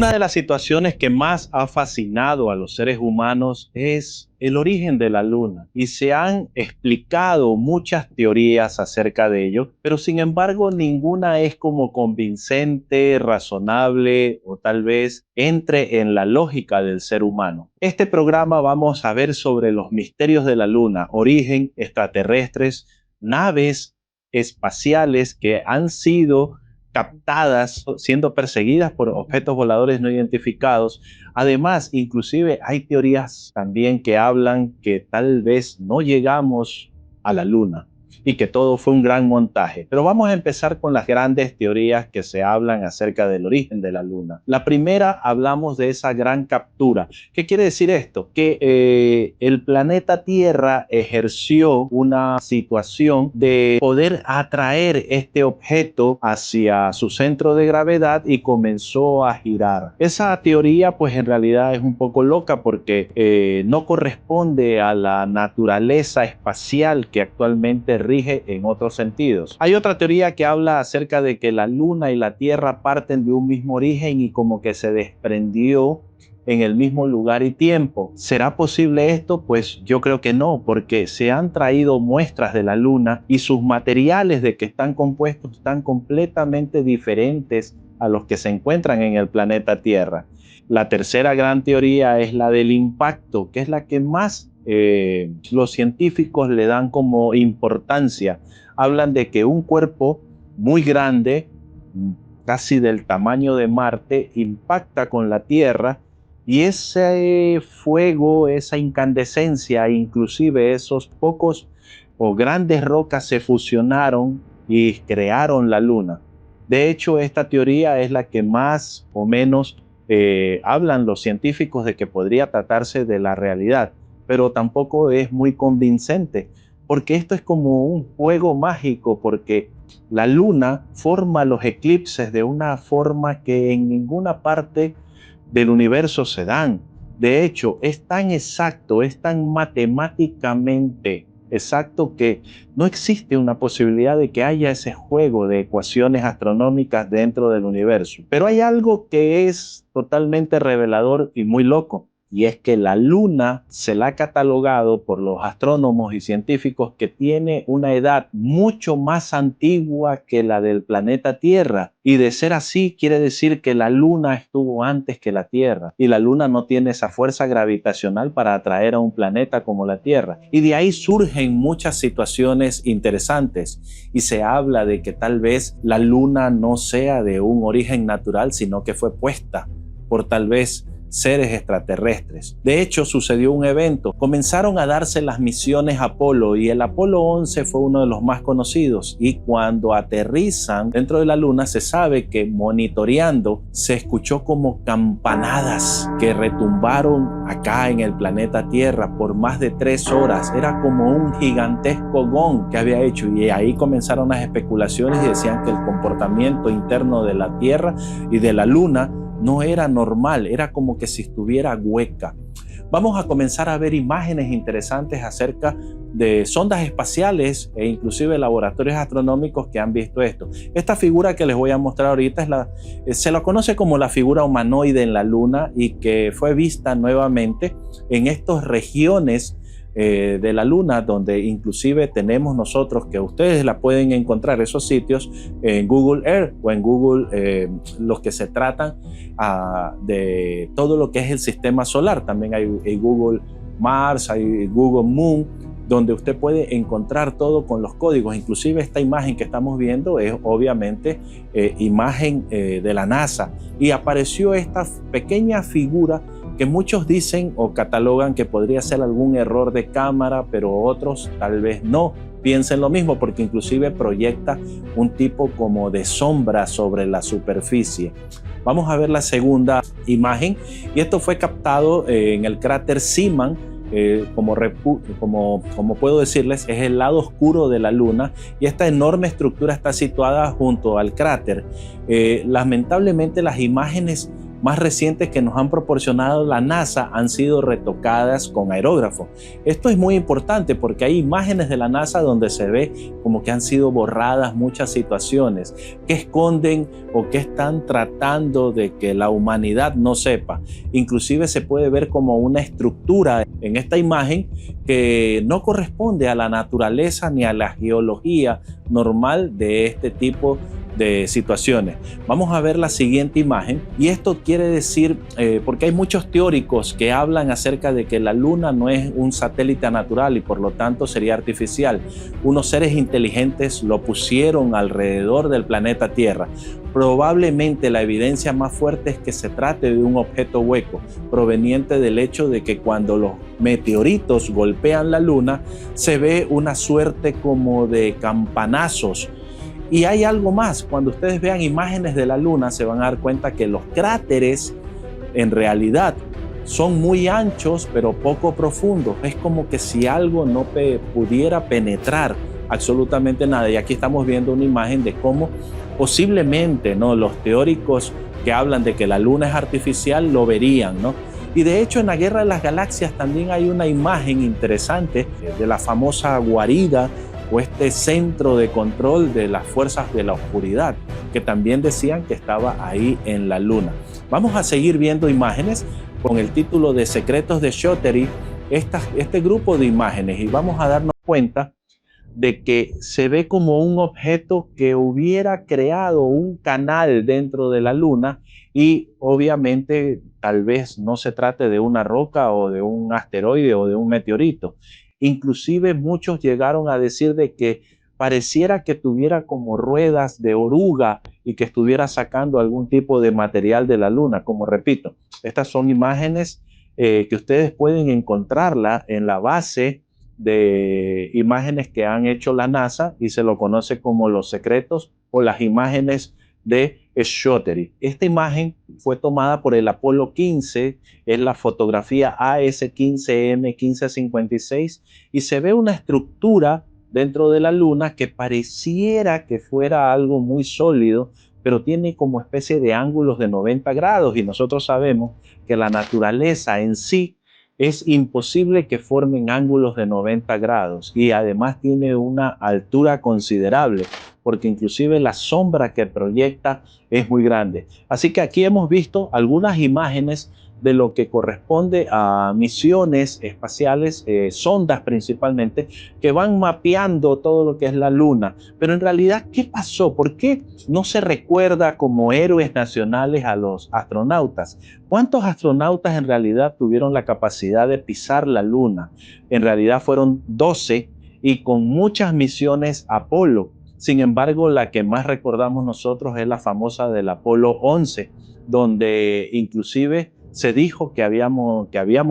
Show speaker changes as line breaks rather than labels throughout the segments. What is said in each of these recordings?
Una de las situaciones que más ha fascinado a los seres humanos es el origen de la Luna y se han explicado muchas teorías acerca de ello, pero sin embargo ninguna es como convincente, razonable o tal vez entre en la lógica del ser humano. Este programa vamos a ver sobre los misterios de la Luna, origen, extraterrestres, naves espaciales que han sido captadas siendo perseguidas por objetos voladores no identificados. Además, inclusive hay teorías también que hablan que tal vez no llegamos a la Luna y que todo fue un gran montaje. Pero vamos a empezar con las grandes teorías que se hablan acerca del origen de la Luna. La primera, hablamos de esa gran captura. ¿Qué quiere decir esto? Que el planeta Tierra ejerció una situación de poder atraer este objeto hacia su centro de gravedad y comenzó a girar. Esa teoría pues en realidad es un poco loca porque no corresponde a la naturaleza espacial que actualmente rige en otros sentidos. Hay otra teoría que habla acerca de que la Luna y la Tierra parten de un mismo origen y como que se desprendió en el mismo lugar y tiempo. ¿Será posible esto? Pues yo creo que no, porque se han traído muestras de la Luna y sus materiales de que están compuestos están completamente diferentes a los que se encuentran en el planeta Tierra. La tercera gran teoría es la del impacto, que es la que más los científicos le dan como importancia. Hablan de que un cuerpo muy grande, casi del tamaño de Marte, impacta con la Tierra y ese fuego, esa incandescencia, inclusive esos pocos o grandes rocas se fusionaron y crearon la Luna. De hecho, esta teoría es la que más o menos hablan los científicos de que podría tratarse de la realidad, pero tampoco es muy convincente, porque esto es como un juego mágico, porque la Luna forma los eclipses de una forma que en ninguna parte del universo se dan. De hecho, es tan exacto, es tan matemáticamente exacto que no existe una posibilidad de que haya ese juego de ecuaciones astronómicas dentro del universo. Pero hay algo que es totalmente revelador y muy loco. Y es que la Luna se la ha catalogado por los astrónomos y científicos que tiene una edad mucho más antigua que la del planeta Tierra. Y de ser así, quiere decir que la Luna estuvo antes que la Tierra. Y la Luna no tiene esa fuerza gravitacional para atraer a un planeta como la Tierra. Y de ahí surgen muchas situaciones interesantes. Y se habla de que tal vez la Luna no sea de un origen natural, sino que fue puesta por tal vez seres extraterrestres. De hecho, sucedió un evento. Comenzaron a darse las misiones Apolo y el Apolo 11 fue uno de los más conocidos. Y cuando aterrizan dentro de la Luna, se sabe que monitoreando se escuchó como campanadas que retumbaron acá en el planeta Tierra por más de 3 horas. Era como un gigantesco gong que había hecho y ahí comenzaron las especulaciones y decían que el comportamiento interno de la Tierra y de la Luna no era normal, era como que si estuviera hueca. Vamos a comenzar a ver imágenes interesantes acerca de sondas espaciales e inclusive laboratorios astronómicos que han visto esto. Esta figura que les voy a mostrar ahorita se la conoce como la figura humanoide en la Luna y que fue vista nuevamente en estas regiones de la Luna, donde inclusive tenemos nosotros, que ustedes la pueden encontrar esos sitios en Google Earth o en Google, los que se tratan de todo lo que es el sistema solar. También hay Google Mars, hay Google Moon, donde usted puede encontrar todo con los códigos. Inclusive esta imagen que estamos viendo es obviamente imagen de la NASA y apareció esta pequeña figura que muchos dicen o catalogan que podría ser algún error de cámara, pero otros tal vez no piensen lo mismo, porque inclusive proyecta un tipo como de sombra sobre la superficie. Vamos a ver la segunda imagen y esto fue captado en el cráter Zeeman. Como puedo decirles, es el lado oscuro de la Luna y esta enorme estructura está situada junto al cráter. Lamentablemente las imágenes más recientes que nos han proporcionado la NASA han sido retocadas con aerógrafo. Esto es muy importante porque hay imágenes de la NASA donde se ve como que han sido borradas muchas situaciones que esconden o que están tratando de que la humanidad no sepa. Inclusive se puede ver como una estructura en esta imagen que no corresponde a la naturaleza ni a la geología normal de este tipo de situaciones. Vamos a ver la siguiente imagen y esto quiere decir, porque hay muchos teóricos que hablan acerca de que la Luna no es un satélite natural y por lo tanto sería artificial. Unos seres inteligentes lo pusieron alrededor del planeta Tierra. Probablemente la evidencia más fuerte es que se trate de un objeto hueco, proveniente del hecho de que cuando los meteoritos golpean la Luna, se ve una suerte como de campanazos. Y hay algo más, cuando ustedes vean imágenes de la Luna se van a dar cuenta que los cráteres en realidad son muy anchos pero poco profundos. Es como que si algo no pudiera penetrar absolutamente nada. Y aquí estamos viendo una imagen de cómo posiblemente, ¿no?, los teóricos que hablan de que la Luna es artificial lo verían, ¿no? Y de hecho en la Guerra de las Galaxias también hay una imagen interesante de la famosa guarida o este centro de control de las fuerzas de la oscuridad, que también decían que estaba ahí en la Luna. Vamos a seguir viendo imágenes con el título de Secretos de Shotery, este grupo de imágenes, y vamos a darnos cuenta de que se ve como un objeto que hubiera creado un canal dentro de la Luna y obviamente tal vez no se trate de una roca o de un asteroide o de un meteorito. Inclusive muchos llegaron a decir de que pareciera que tuviera como ruedas de oruga y que estuviera sacando algún tipo de material de la Luna. Como repito, estas son imágenes que ustedes pueden encontrarla en la base de imágenes que han hecho la NASA y se lo conoce como los secretos o las imágenes de Shotery. Esta imagen fue tomada por el Apolo 15, es la fotografía AS-15M-1556 y se ve una estructura dentro de la Luna que pareciera que fuera algo muy sólido, pero tiene como especie de ángulos de 90 grados y nosotros sabemos que la naturaleza en sí es imposible que formen ángulos de 90 grados y además tiene una altura considerable porque inclusive la sombra que proyecta es muy grande. Así que aquí hemos visto algunas imágenes de lo que corresponde a misiones espaciales, sondas principalmente, que van mapeando todo lo que es la Luna. Pero en realidad, ¿qué pasó? ¿Por qué no se recuerda como héroes nacionales a los astronautas? ¿Cuántos astronautas en realidad tuvieron la capacidad de pisar la Luna? En realidad fueron 12 y con muchas misiones Apolo. Sin embargo, la que más recordamos nosotros es la famosa del Apolo 11, donde inclusive se dijo que habíamos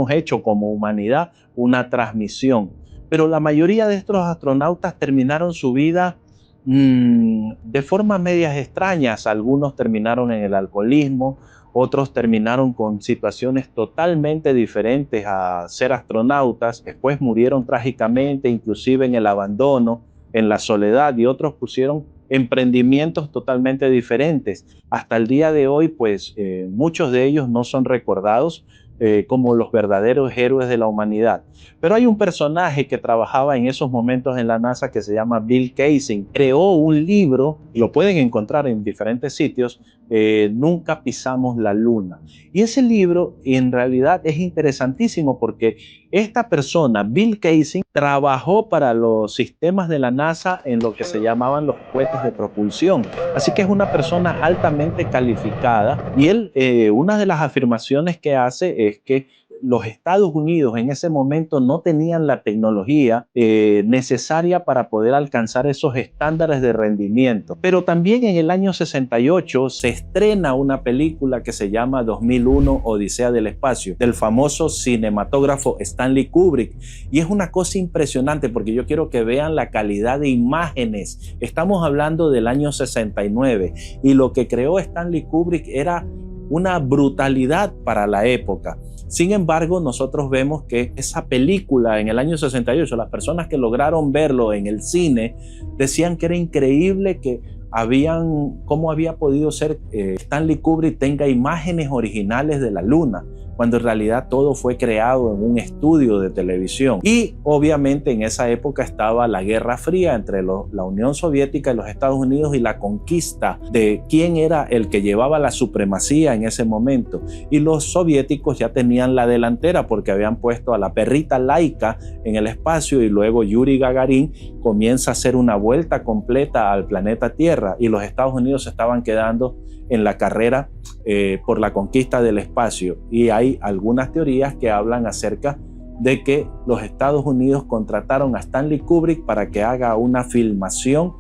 hecho como humanidad una transmisión. Pero la mayoría de estos astronautas terminaron su vida de formas medias extrañas. Algunos terminaron en el alcoholismo, otros terminaron con situaciones totalmente diferentes a ser astronautas. Después murieron trágicamente, inclusive en el abandono, en la soledad, y otros pusieron emprendimientos totalmente diferentes. Hasta el día de hoy, pues muchos de ellos no son recordados como los verdaderos héroes de la humanidad. Pero hay un personaje que trabajaba en esos momentos en la NASA que se llama Bill Kaysing. Creó un libro, lo pueden encontrar en diferentes sitios, Nunca pisamos la Luna. Y ese libro en realidad es interesantísimo porque esta persona, Bill Kaysing, trabajó para los sistemas de la NASA en lo que se llamaban los cohetes de propulsión. Así que es una persona altamente calificada y él, una de las afirmaciones que hace es que los Estados Unidos en ese momento no tenían la tecnología necesaria para poder alcanzar esos estándares de rendimiento. Pero también en el año 68 se estrena una película que se llama 2001 Odisea del Espacio, del famoso cinematógrafo Stanley Kubrick. Y es una cosa impresionante porque yo quiero que vean la calidad de imágenes. Estamos hablando del año 69 y lo que creó Stanley Kubrick era una brutalidad para la época. Sin embargo, nosotros vemos que esa película en el año 68, las personas que lograron verlo en el cine decían que era increíble que cómo había podido ser Stanley Kubrick tenga imágenes originales de la luna, cuando en realidad todo fue creado en un estudio de televisión. Y obviamente en esa época estaba la Guerra Fría entre la Unión Soviética y los Estados Unidos, y la conquista de quién era el que llevaba la supremacía en ese momento. Y los soviéticos ya tenían la delantera porque habían puesto a la perrita Laika en el espacio, y luego Yuri Gagarin comienza a hacer una vuelta completa al planeta Tierra, y los Estados Unidos se estaban quedando en la carrera por la conquista del espacio. Y hay algunas teorías que hablan acerca de que los Estados Unidos contrataron a Stanley Kubrick para que haga una filmación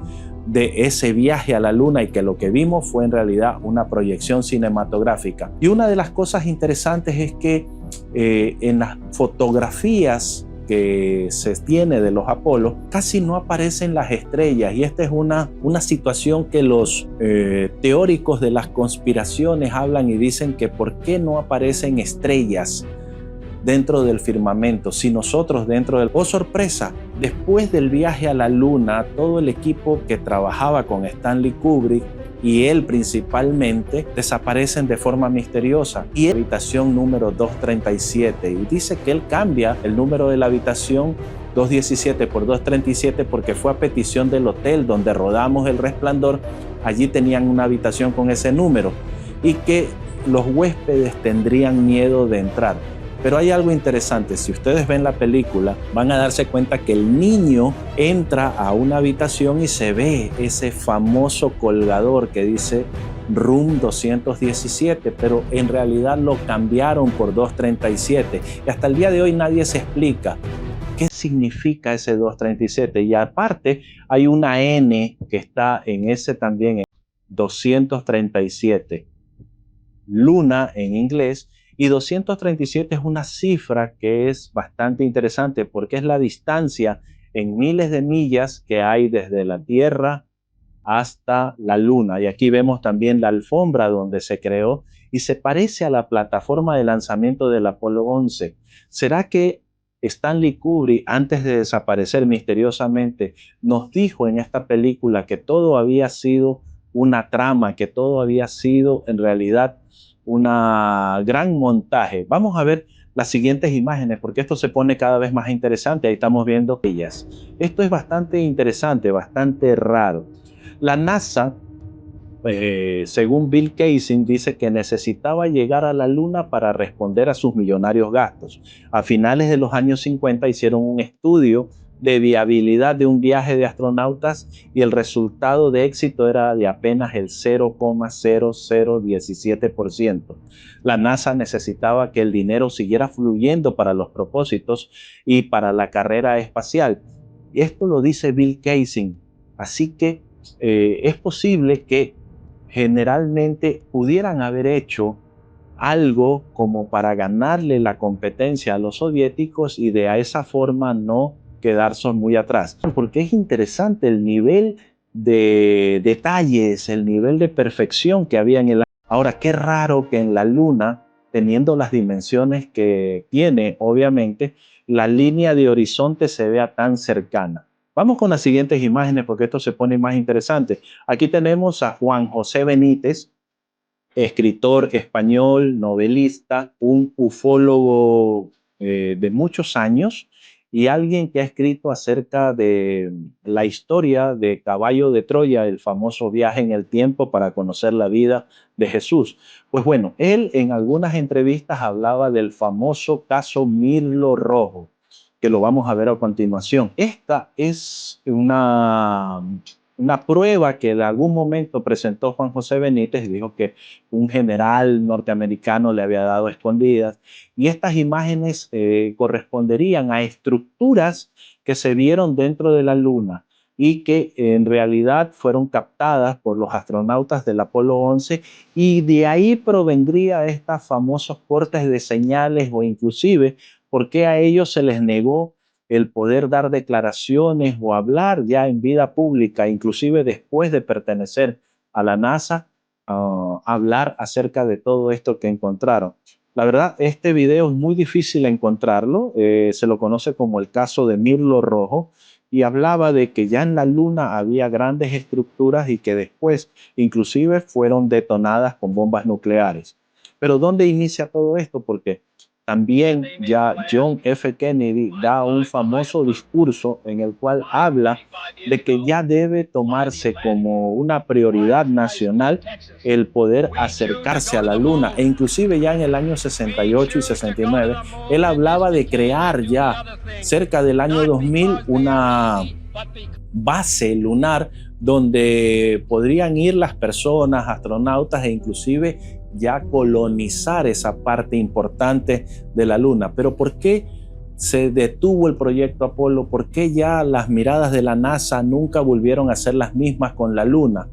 de ese viaje a la luna, y que lo que vimos fue en realidad una proyección cinematográfica. Y una de las cosas interesantes es que en las fotografías que se tiene de los Apolos, casi no aparecen las estrellas, y esta es una situación que los teóricos de las conspiraciones hablan y dicen que por qué no aparecen estrellas dentro del firmamento, si nosotros dentro del... ¡Oh, sorpresa! Después del viaje a la luna, todo el equipo que trabajaba con Stanley Kubrick y él principalmente desaparecen de forma misteriosa, y en la habitación número 237, y dice que él cambia el número de la habitación 217 por 237 porque fue a petición del hotel donde rodamos El Resplandor. Allí tenían una habitación con ese número, y que los huéspedes tendrían miedo de entrar. Pero hay algo interesante: si ustedes ven la película, van a darse cuenta que el niño entra a una habitación y se ve ese famoso colgador que dice Room 217, pero en realidad lo cambiaron por 237. Y hasta el día de hoy nadie se explica qué significa ese 237. Y aparte hay una N que está en ese también, 237. Luna en inglés. Y 237 es una cifra que es bastante interesante porque es la distancia en miles de millas que hay desde la Tierra hasta la Luna. Y aquí vemos también la alfombra donde se creó, y se parece a la plataforma de lanzamiento del Apolo 11. ¿Será que Stanley Kubrick, antes de desaparecer misteriosamente, nos dijo en esta película que todo había sido una trama, que todo había sido en realidad una gran montaje? Vamos a ver las siguientes imágenes porque esto se pone cada vez más interesante. Ahí estamos viendo ellas. Esto es bastante interesante, bastante raro. La NASA, según Bill Kaysing, dice que necesitaba llegar a la Luna para responder a sus millonarios gastos. A finales de los años 50 hicieron un estudio de viabilidad de un viaje de astronautas, y el resultado de éxito era de apenas el 0,0017%. La NASA necesitaba que el dinero siguiera fluyendo para los propósitos y para la carrera espacial. Y esto lo dice Bill Kaysing. Así que es posible que generalmente pudieran haber hecho algo como para ganarle la competencia a los soviéticos, y de esa forma no quedarse muy atrás. Porque es interesante el nivel de detalles, el nivel de perfección que había en el... Ahora, qué raro que en la Luna, teniendo las dimensiones que tiene, obviamente, la línea de horizonte se vea tan cercana. Vamos con las siguientes imágenes porque esto se pone más interesante. Aquí tenemos a Juan José Benítez, escritor español, novelista, un ufólogo de muchos años, y alguien que ha escrito acerca de la historia de Caballo de Troya, el famoso viaje en el tiempo para conocer la vida de Jesús. Pues bueno, él en algunas entrevistas hablaba del famoso caso Mirlo Rojo, que lo vamos a ver a continuación. Esta es una prueba que en algún momento presentó Juan José Benítez, y dijo que un general norteamericano le había dado escondidas. Y estas imágenes corresponderían a estructuras que se vieron dentro de la Luna, y que en realidad fueron captadas por los astronautas del Apolo 11, y de ahí provendría estos famosos cortes de señales, o inclusive por qué a ellos se les negó el poder dar declaraciones o hablar ya en vida pública, inclusive después de pertenecer a la NASA, hablar acerca de todo esto que encontraron. La verdad, este video es muy difícil encontrarlo, se lo conoce como el caso de Mirlo Rojo, y hablaba de que ya en la Luna había grandes estructuras y que después inclusive fueron detonadas con bombas nucleares. Pero ¿dónde inicia todo esto? Porque también ya John F. Kennedy da un famoso discurso en el cual habla de que ya debe tomarse como una prioridad nacional el poder acercarse a la Luna. E inclusive ya en el año 68 y 69, él hablaba de crear ya cerca del año 2000 una base lunar donde podrían ir las personas, astronautas e inclusive ya colonizar esa parte importante de la Luna. Pero ¿por qué se detuvo el proyecto Apolo? ¿Por qué ya las miradas de la NASA nunca volvieron a ser las mismas con la Luna?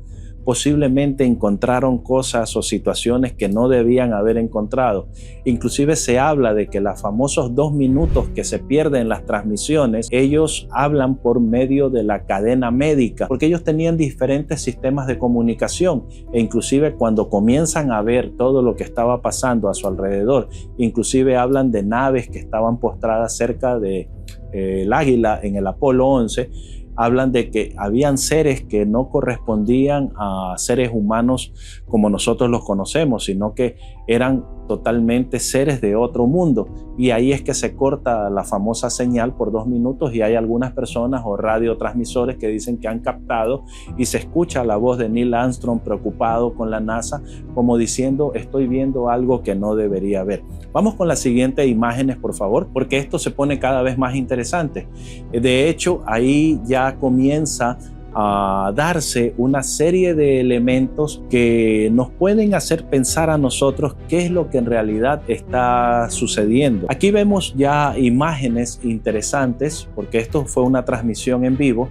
Posiblemente encontraron cosas o situaciones que no debían haber encontrado. Inclusive se habla de que los famosos 2 minutos que se pierden en las transmisiones, ellos hablan por medio de la cadena médica, porque ellos tenían diferentes sistemas de comunicación e inclusive cuando comienzan a ver todo lo que estaba pasando a su alrededor, inclusive hablan de naves que estaban postradas cerca de el Águila en el Apolo 11, hablan de que habían seres que no correspondían a seres humanos como nosotros los conocemos, sino que eran totalmente seres de otro mundo. Y ahí es que se corta la famosa señal por 2 minutos y hay algunas personas o radiotransmisores que dicen que han captado y se escucha la voz de Neil Armstrong preocupado con la NASA como diciendo estoy viendo algo que no debería ver. Vamos con las siguientes imágenes, por favor, porque esto se pone cada vez más interesante. De hecho, ahí ya comienza a darse una serie de elementos que nos pueden hacer pensar a nosotros qué es lo que en realidad está sucediendo. Aquí vemos ya imágenes interesantes, porque esto fue una transmisión en vivo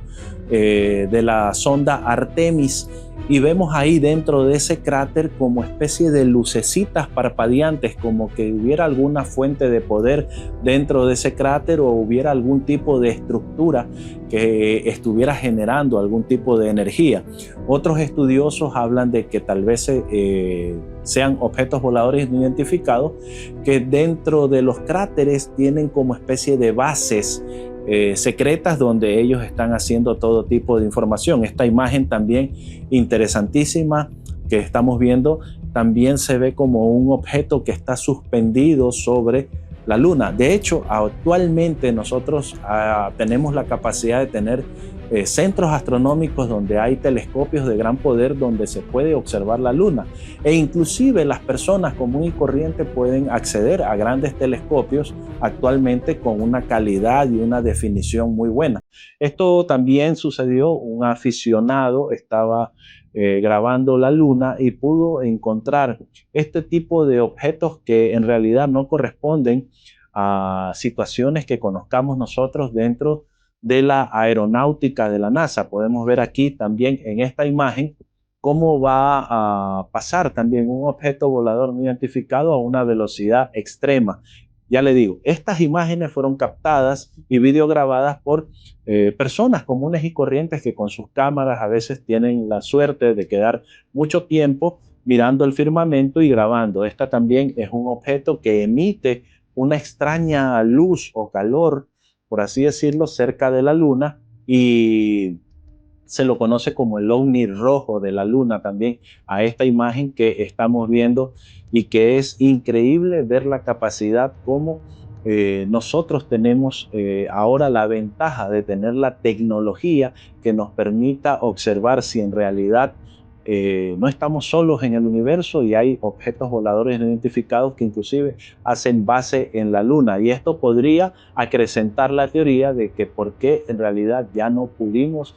de la sonda Artemis, y vemos ahí dentro de ese cráter como especie de lucecitas parpadeantes, como que hubiera alguna fuente de poder dentro de ese cráter o hubiera algún tipo de estructura que estuviera generando algún tipo de energía. Otros estudiosos hablan de que tal vez sean objetos voladores no identificados que dentro de los cráteres tienen como especie de bases secretas donde ellos están haciendo todo tipo de información. Esta imagen también interesantísima que estamos viendo también se ve como un objeto que está suspendido sobre la Luna. De hecho, actualmente nosotros tenemos la capacidad de tener centros astronómicos donde hay telescopios de gran poder donde se puede observar la Luna e inclusive las personas comunes y corrientes pueden acceder a grandes telescopios actualmente con una calidad y una definición muy buena. Esto también sucedió, un aficionado estaba grabando la Luna y pudo encontrar este tipo de objetos que en realidad no corresponden a situaciones que conozcamos nosotros dentro de la aeronáutica de la NASA. Podemos ver aquí también en esta imagen cómo va a pasar también un objeto volador no identificado a una velocidad extrema. Ya le digo, estas imágenes fueron captadas y videograbadas por personas comunes y corrientes que con sus cámaras a veces tienen la suerte de quedar mucho tiempo mirando el firmamento y grabando. Esta también es un objeto que emite una extraña luz o calor, por así decirlo, cerca de la Luna y se lo conoce como el ovni rojo de la Luna también a esta imagen que estamos viendo y que es increíble ver la capacidad como nosotros tenemos ahora la ventaja de tener la tecnología que nos permita observar si en realidad no estamos solos en el universo y hay objetos voladores no identificados que inclusive hacen base en la Luna. Y esto podría acrecentar la teoría de que por qué en realidad ya no pudimos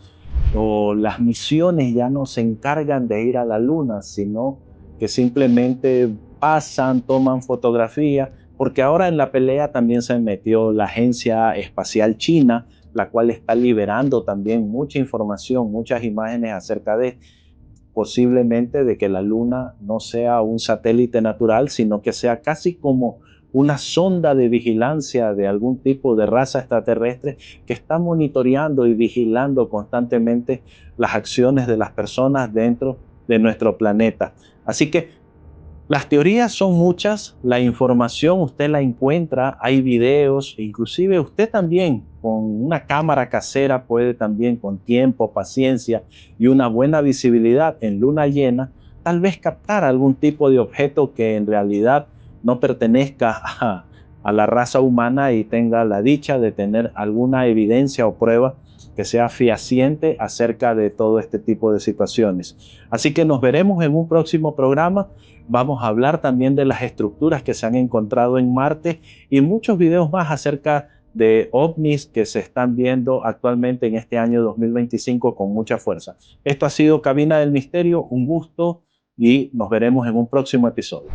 o las misiones ya no se encargan de ir a la Luna, sino que simplemente pasan, toman fotografía, porque ahora en la pelea también se metió la Agencia Espacial China, la cual está liberando también mucha información, muchas imágenes acerca de posiblemente de que la Luna no sea un satélite natural, sino que sea casi como una sonda de vigilancia de algún tipo de raza extraterrestre que está monitoreando y vigilando constantemente las acciones de las personas dentro de nuestro planeta. Así que Las teorías son muchas, la información usted la encuentra, hay videos, inclusive usted también con una cámara casera puede también con tiempo, paciencia y una buena visibilidad en luna llena, tal vez captar algún tipo de objeto que en realidad no pertenezca a la raza humana y tenga la dicha de tener alguna evidencia o prueba que sea fehaciente acerca de todo este tipo de situaciones. Así que nos veremos en un próximo programa. Vamos a hablar también de las estructuras que se han encontrado en Marte y muchos videos más acerca de ovnis que se están viendo actualmente en este año 2025 con mucha fuerza. Esto ha sido Cabina del Misterio, un gusto y nos veremos en un próximo episodio.